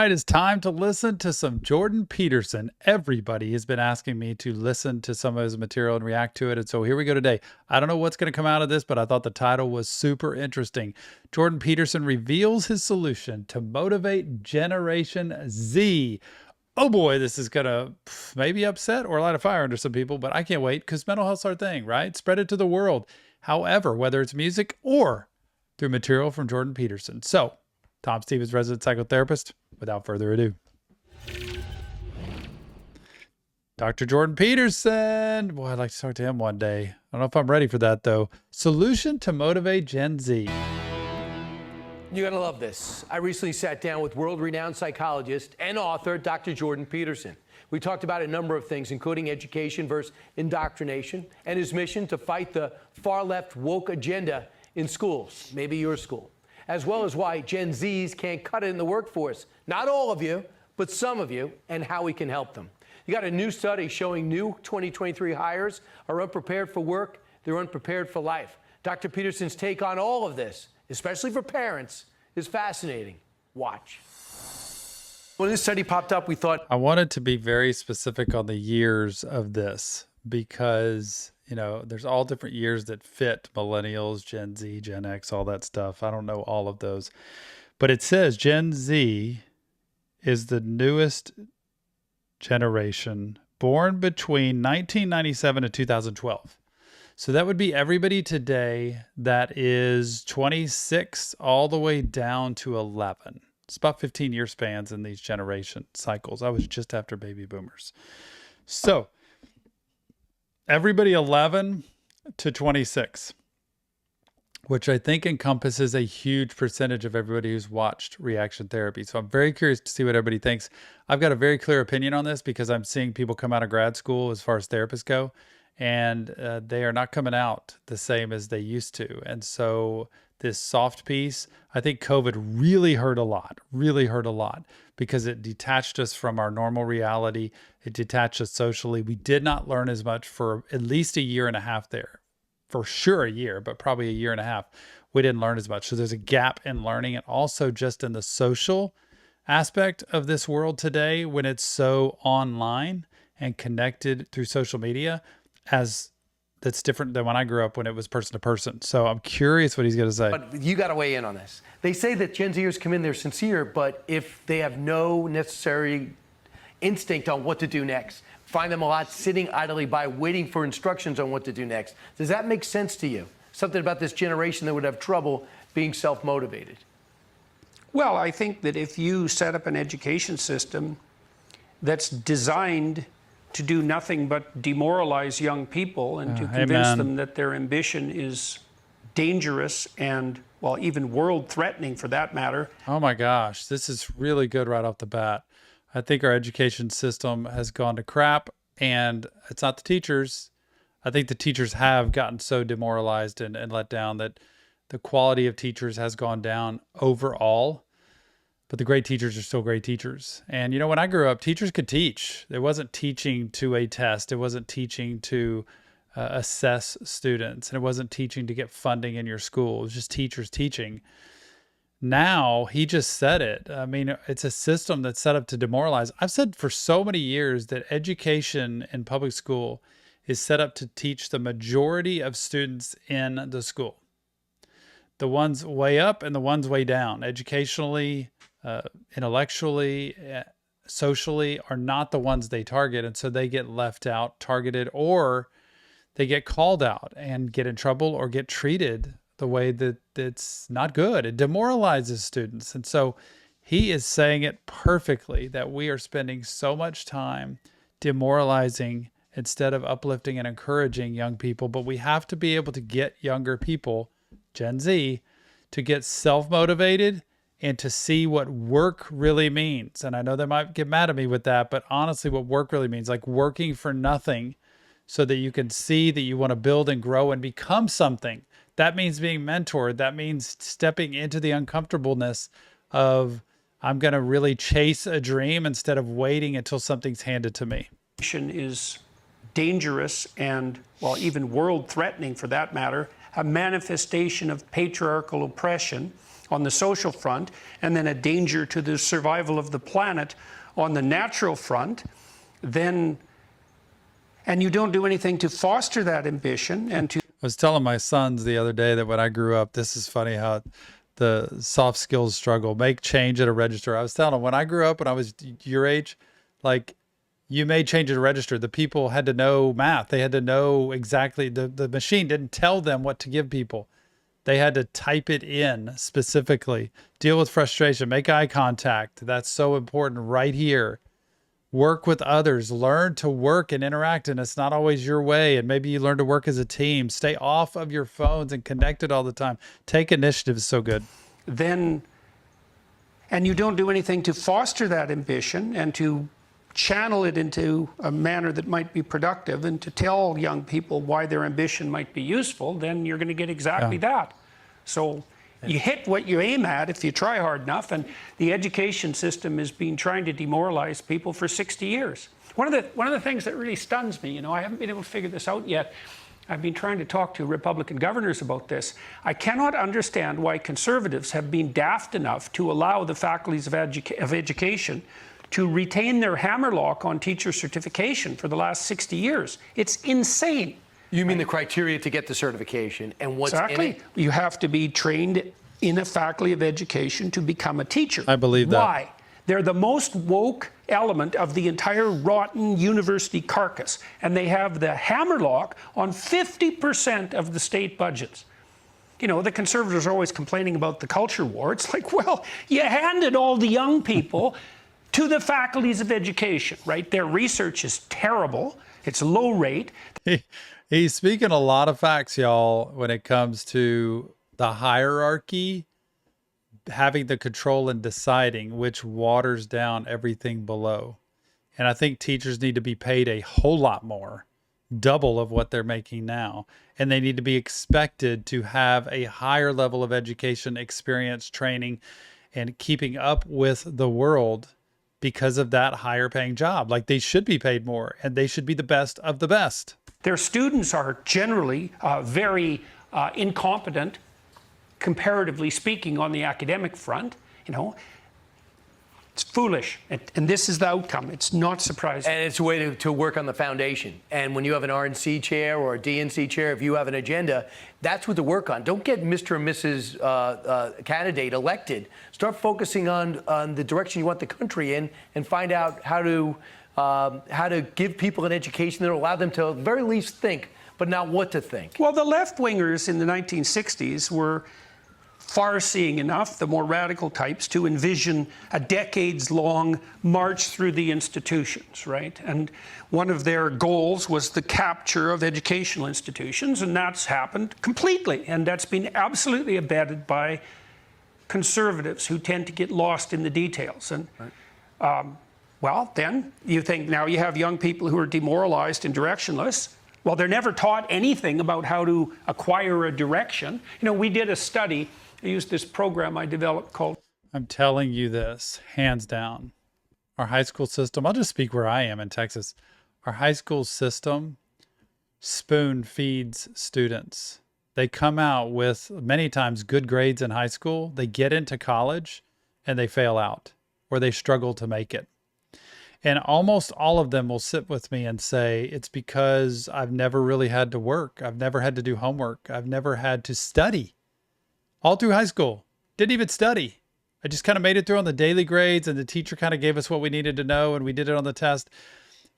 right, it's time to listen to some Jordan Peterson. Everybody has been asking me to listen to some of his material and react to it. And so here we go today. I don't know what's going to come out of this, but I thought the title was super interesting. Jordan Peterson reveals his solution to motivate Generation Z. Oh boy, this is going to maybe upset or light a fire under some people, but I can't wait because mental health's our thing, right? Spread it to the world. However, whether it's music or through material from Jordan Peterson. So, Tom Stevens, resident psychotherapist. Without further ado, Dr. Jordan Peterson. Boy, I'd like to talk to him one day. I don't know if I'm ready for that, though. Solution to motivate Gen Z. You're going to love this. I recently sat down with world-renowned psychologist and author Dr. Jordan Peterson. We talked about a number of things, including education versus indoctrination and his mission to fight the far-left woke agenda in schools, maybe your school, as well as why Gen Zs can't cut it in the workforce. Not all of you, but some of you, and how we can help them. You got a new study showing new 2023 hires are unprepared for work, they're unprepared for life. Dr. Peterson's take on all of this, especially for parents, is fascinating. Watch. When this study popped up, we thought, I wanted to be very specific on the years of this because, you know, there's all different years that fit millennials, Gen Z, Gen X, all that stuff. I don't know all of those. But it says Gen Z is the newest generation born between 1997 and 2012. So that would be everybody today that is 26 all the way down to 11. It's about 15-year spans in these generation cycles. I was just after baby boomers. So everybody 11 to 26, which I think encompasses a huge percentage of everybody who's watched reaction therapy. So I'm very curious to see what everybody thinks. I've got a very clear opinion on this because I'm seeing people come out of grad school as far as therapists go, and they are not coming out the same as they used to. And so this soft piece, I think COVID really hurt a lot because it detached us from our normal reality. It detached us socially. We did not learn as much for at least a year and a half there. For sure a year, but probably a year and a half. We didn't learn as much. So there's a gap in learning, and also just in the social aspect of this world today when it's so online and connected through social media, as that's different than when I grew up when it was person to person. So I'm curious what he's going to say. but you got to weigh in on this. They say that Gen Zers come in, they're sincere, but if they have no necessary instinct on what to do next, find them a lot sitting idly by waiting for instructions on what to do next. Does that make sense to you? Something about this generation that would have trouble being self-motivated? Well, I think that if you set up an education system that's designed to do nothing but demoralize young people and to convince them that their ambition is dangerous and, well, even world-threatening for that matter. Oh my gosh, this is really good right off the bat. I think our education system has gone to crap, and it's not the teachers. I think the teachers have gotten so demoralized and let down that the quality of teachers has gone down overall. But the great teachers are still great teachers. And, you know, when I grew up, teachers could teach. It wasn't teaching to a test. It wasn't teaching to assess students. And it wasn't teaching to get funding in your school. It was just teachers teaching. Now, he just said it. I mean, it's a system that's set up to demoralize. I've said for so many years that education in public school is set up to teach the majority of students in the school. The ones way up and the ones way down, educationally, intellectually, socially, are not the ones they target. And so they get left out, targeted, or they get called out and get in trouble or get treated the way that it's not good. It demoralizes students. And so he is saying it perfectly, that we are spending so much time demoralizing instead of uplifting and encouraging young people. But we have to be able to get younger people, Gen Z, to get self-motivated and to see what work really means. And I know they might get mad at me with that, but honestly, what work really means, like working for nothing so that you can see that you want to build and grow and become something. That means being mentored. That means stepping into the uncomfortableness of, I'm going to really chase a dream instead of waiting until something's handed to me. Is dangerous and, well, even world-threatening for that matter, a manifestation of patriarchal oppression on the social front, and then a danger to the survival of the planet on the natural front, then, and you don't do anything to foster that ambition and to... I was telling my sons the other day that when I grew up, this is funny how the soft skills struggle, make change at a register. I was telling them when I grew up, when I was your age, like, you made change at a register. The people had to know math. They had to know exactly, the machine didn't tell them what to give people. They had to type it in specifically, deal with frustration, make eye contact. That's so important right here. Work with others, learn to work and interact, and it's not always your way. And maybe you learn to work as a team. Stay off of your phones and connected all the time. Take initiative is so good. Then, and you don't do anything to foster that ambition and to channel it into a manner that might be productive and to tell young people why their ambition might be useful, then you're going to get exactly that. So you hit what you aim at if you try hard enough, and the education system has been trying to demoralize people for 60 years. One of the things that really stuns me, you know, I haven't been able to figure this out yet. I've been trying to talk to Republican governors about this. I cannot understand why conservatives have been daft enough to allow the faculties of education to retain their hammerlock on teacher certification for the last 60 years. It's insane. You mean the criteria to get the certification and what's in it? You have to be trained in a faculty of education to become a teacher. I believe that. Why? They're the most woke element of the entire rotten university carcass, and they have the hammerlock on 50% of the state budgets. You know, the conservatives are always complaining about the culture war. It's like, well, you handed all the young people to the faculties of education, right? Their research is terrible. It's low rate. He's speaking a lot of facts, y'all, when it comes to the hierarchy, having the control and deciding, which waters down everything below. And I think teachers need to be paid a whole lot more, double of what they're making now. And they need to be expected to have a higher level of education, experience, training, and keeping up with the world because of that higher paying job. Like, they should be paid more, and they should be the best of the best. Their students are generally very incompetent, comparatively speaking, on the academic front. You know, it's foolish, and this is the outcome. It's not surprising. And it's a way to work on the foundation. And when you have an RNC chair or a DNC chair, if you have an agenda, that's what to work on. Don't get Mr. and Mrs. Candidate elected. Start focusing on the direction you want the country in, and find out how to give people an education that will allow them to at the very least think, but not what to think. Well, the left-wingers in the 1960s were far-seeing enough, the more radical types, to envision a decades-long march through the institutions, right? And one of their goals was the capture of educational institutions, and that's happened completely. And that's been absolutely abetted by conservatives who tend to get lost in the details. And well, then you think now you have young people who are demoralized and directionless. Well, they're never taught anything about how to acquire a direction. You know, we did a study. I used this program I developed called... I'm telling you this, hands down. Our high school system, I'll just speak where I am in Texas. Our high school system spoon feeds students. They come out with many times good grades in high school. They get into college and they fail out, or they struggle to make it. And almost all of them will sit with me and say, it's because I've never really had to work. I've never had to do homework. I've never had to study. All through high school, didn't even study. I just kind of made it through on the daily grades, and the teacher kind of gave us what we needed to know, and we did it on the test.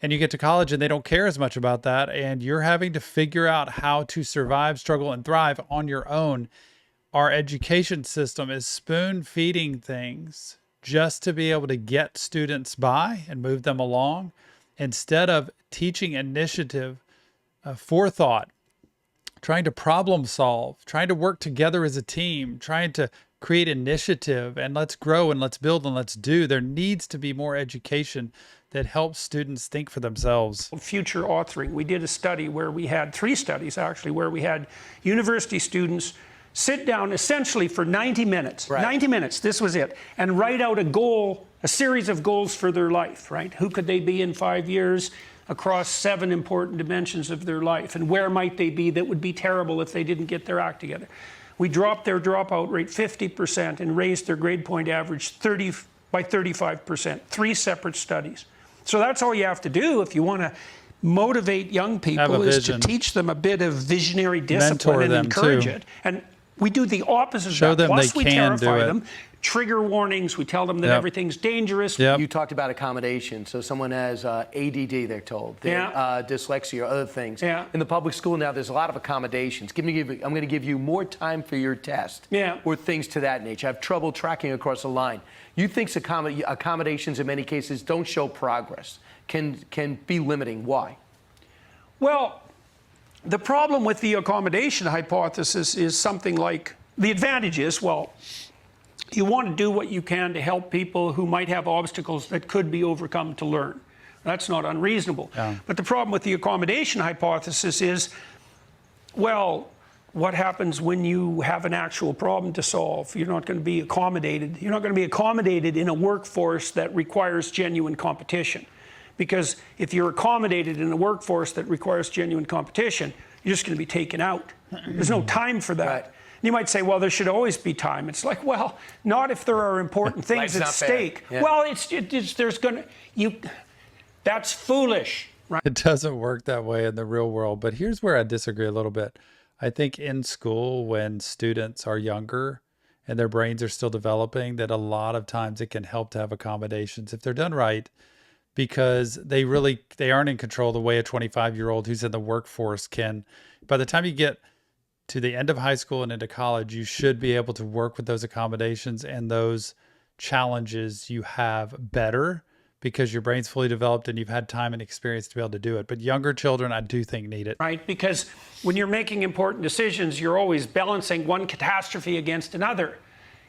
And you get to college and they don't care as much about that. And you're having to figure out how to survive, struggle, and thrive on your own. Our education system is spoon feeding things just to be able to get students by and move them along, instead of teaching initiative, forethought, trying to problem solve, trying to work together as a team, trying to create initiative, and let's grow and let's build and let's do. There needs to be more education that helps students think for themselves. Future authoring. We did a study where we had 3 studies actually, where we had university students sit down essentially for 90 minutes. Right. 90 minutes, this was it. And write out a goal, a series of goals for their life, right? Who could they be in 5 years across 7 important dimensions of their life? And where might they be that would be terrible if they didn't get their act together? we dropped their dropout rate 50% and raised their grade point average by 35%. 3 separate studies. So that's all you have to do if you want to motivate young people, is to teach them a bit of visionary discipline and encourage it. And we do the opposite Show of that. them Plus, they we can terrify do it. them. Trigger warnings. We tell them that everything's dangerous. You talked about accommodation. So someone has ADD, they're told, dyslexia or other things. In the public school now, there's a lot of accommodations. I'm going to give you more time for your test, or things to that nature. I have trouble tracking across the line. You think accommodations in many cases don't show progress, can be limiting. Why? Well, the problem with the accommodation hypothesis is something like, the advantage is, well, you want to do what you can to help people who might have obstacles that could be overcome to learn. That's not unreasonable. But the problem with the accommodation hypothesis is, well, what happens when you have an actual problem to solve? You're not going to be accommodated. You're not going to be accommodated in a workforce that requires genuine competition. Because if you're accommodated in a workforce that requires genuine competition, you're just going to be taken out. There's no time for that. You might say, well, there should always be time. It's like, well, not if there are important things at stake. Well, that's foolish. Right? It doesn't work that way in the real world. But here's where I disagree a little bit. I think in school, when students are younger and their brains are still developing, that a lot of times it can help to have accommodations if they're done right, because they aren't in control the way a 25-year-old who's in the workforce can. By the time you get to the end of high school and into college, you should be able to work with those accommodations and those challenges you have better, because your brain's fully developed and you've had time and experience to be able to do it. But younger children, I do think, need it. Right, because when you're making important decisions, you're always balancing one catastrophe against another.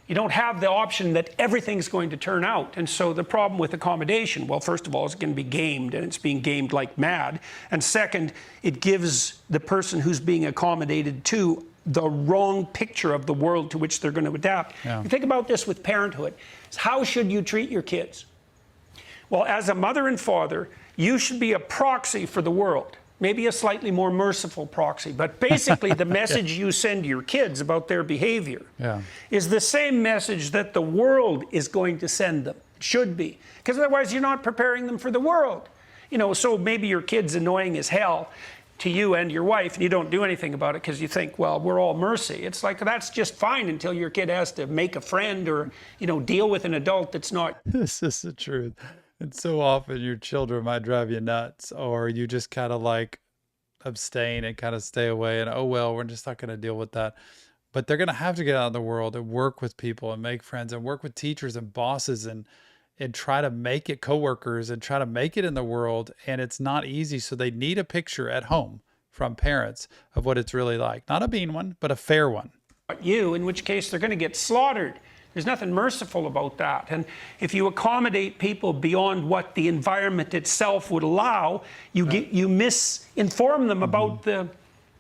You don't have the option that everything's going to turn out. And so the problem with accommodation, well, first of all, it's going to be gamed, and it's being gamed like mad. And second, it gives the person who's being accommodated to the wrong picture of the world to which they're going to adapt. You think about this with parenthood. How should you treat your kids? Well, as a mother and father, you should be a proxy for the world. Maybe a slightly more merciful proxy, but basically the message you send your kids about their behavior is the same message that the world is going to send them. It should be, because otherwise you're not preparing them for the world. You know, so maybe your kid's annoying as hell to you and your wife, and you don't do anything about it because you think, well, we're all mercy. It's like, that's just fine until your kid has to make a friend or, you know, deal with an adult that's not. This is the truth. And so often your children might drive you nuts, or you just kind of like abstain and kind of stay away and, oh, well, we're just not going to deal with that. But they're going to have to get out in the world and work with people and make friends and work with teachers and bosses and try to make it, coworkers, and try to make it in the world. And it's not easy. So they need a picture at home from parents of what it's really like. Not a mean one, but a fair one. You, in which case they're going to get slaughtered. There's nothing merciful about that. And if you accommodate people beyond what the environment itself would allow, you misinform them about the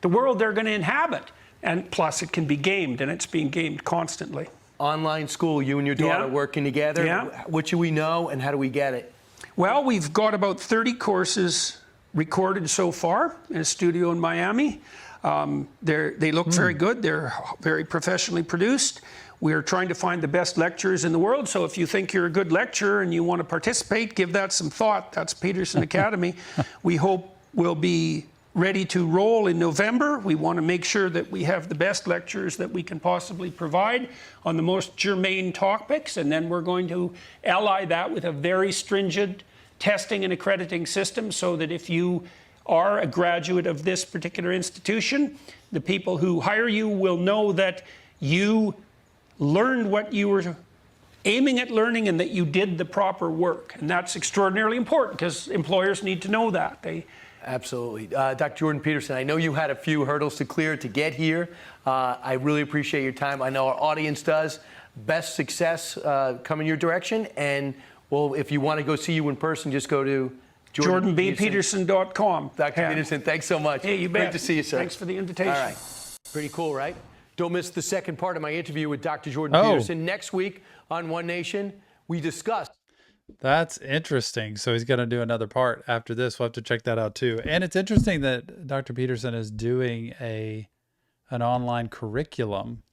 world they're going to inhabit. And plus, it can be gamed, and it's being gamed constantly. Online school, you and your daughter working together. What should we know, and how do we get it? Well, we've got about 30 courses recorded so far in a studio in Miami. They look very good. They're very professionally produced. We're trying to find the best lecturers in the world. So if you think you're a good lecturer and you want to participate, give that some thought. That's Peterson Academy. We hope we'll be ready to roll in November. We want to make sure that we have the best lecturers that we can possibly provide on the most germane topics. And then we're going to ally that with a very stringent testing and accrediting system, so that if you are a graduate of this particular institution, the people who hire you will know that you learned what you were aiming at learning and that you did the proper work. And that's extraordinarily important, because employers need to know that. Absolutely. Dr. Jordan Peterson, I know you had a few hurdles to clear to get here. I really appreciate your time. I know our audience does. Best success coming your direction. And, well, if you want to go see you in person, just go to JordanBPeterson.com. Dr. Peterson, thanks so much. Hey, you bet. Great to see you, sir. Thanks for the invitation. All right. Pretty cool, right? Don't miss the second part of my interview with Dr. Jordan Peterson. Next week on One Nation, we discuss. That's interesting. So he's going to do another part after this. We'll have to check that out too. And it's interesting that Dr. Peterson is doing an online curriculum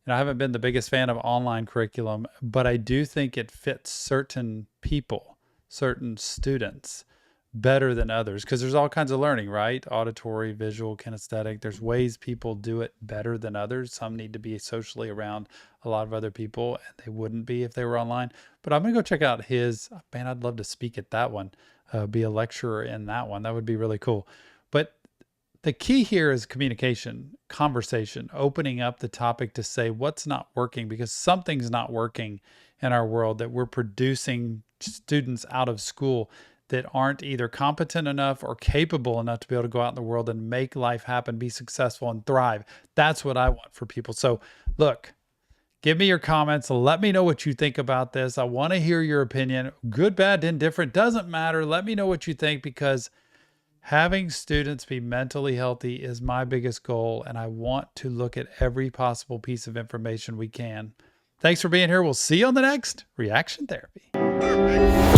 I haven't been the biggest fan of online curriculum, but I do think it fits certain people, certain students better than others, because there's all kinds of learning, right? Auditory, visual, kinesthetic. There's ways people do it better than others. Some need to be socially around a lot of other people, and they wouldn't be if they were online. But I'm going to go check out his. Man, I'd love to speak at that one, be a lecturer in that one. That would be really cool. But the key here is communication, conversation, opening up the topic to say what's not working, because something's not working in our world, that we're producing students out of school that aren't either competent enough or capable enough to be able to go out in the world and make life happen, be successful, and thrive. That's what I want for people. So look, give me your comments. Let me know what you think about this. I want to hear your opinion. Good, bad, indifferent, doesn't matter. Let me know what you think, because having students be mentally healthy is my biggest goal, and I want to look at every possible piece of information we can. Thanks for being here. We'll see you on the next Reaction Therapy.